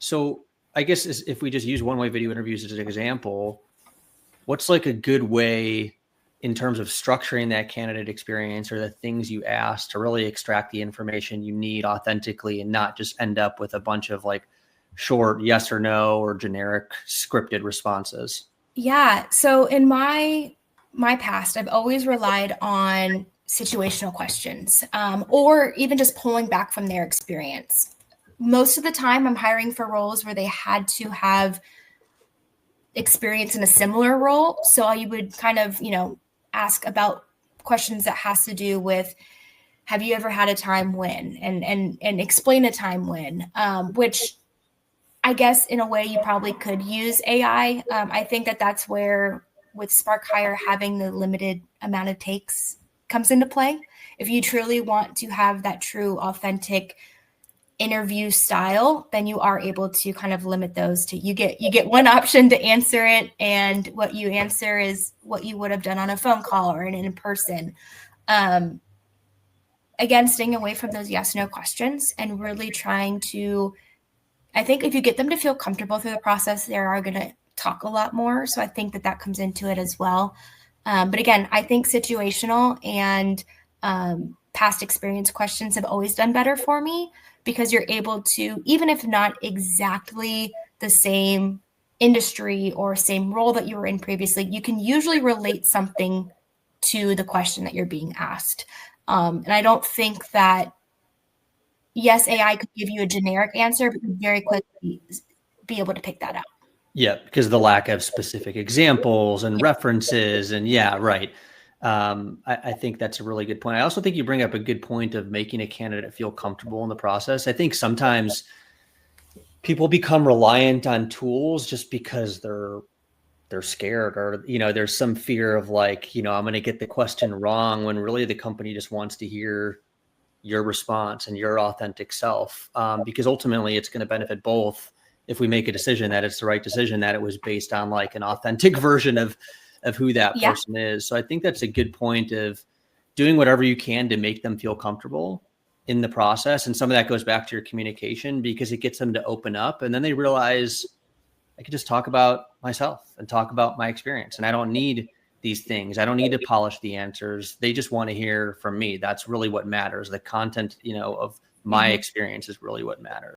So I guess if we just use one-way video interviews as an example, what's like a good way in terms of structuring that candidate experience or the things you ask to really extract the information you need authentically and not just end up with a bunch of like short yes or no or generic scripted responses? Yeah. So in my past, I've always relied on situational questions, or even just pulling back from their experience. Most of the time, I'm hiring for roles where they had to have experience in a similar role. So you would kind of, ask about questions that has to do with, have you ever had a time when, and explain a time when, which I guess in a way you probably could use AI. I think that's where with Spark Hire having the limited amount of takes comes into play. If you truly want to have that true authentic interview style, then you are able to kind of limit those to you get one option to answer it, and what you answer is what you would have done on a phone call or in person. Again, staying away from those yes no questions and really trying to, I think if you get them to feel comfortable through the process, they are going to talk a lot more. So I think that comes into it as well. But again, I think situational and past experience questions have always done better for me, because you're able to, even if not exactly the same industry or same role that you were in previously, you can usually relate something to the question that you're being asked. And I don't think that, yes, AI could give you a generic answer, but you very quickly be able to pick that out. Yeah, because the lack of specific examples and references and right. I think that's a really good point. I also think you bring up a good point of making a candidate feel comfortable in the process. I think sometimes people become reliant on tools just because they're scared, or, there's some fear of like, I'm going to get the question wrong, when really the company just wants to hear your response and your authentic self. Because ultimately it's going to benefit both if we make a decision that it's the right decision, that it was based on like an authentic version of who that person is. So I think that's a good point of doing whatever you can to make them feel comfortable in the process. And some of that goes back to your communication, because it gets them to open up, and then they realize I could just talk about myself and talk about my experience. And I don't need these things. I don't need to polish the answers. They just want to hear from me. That's really what matters. The content, of my experience is really what matters.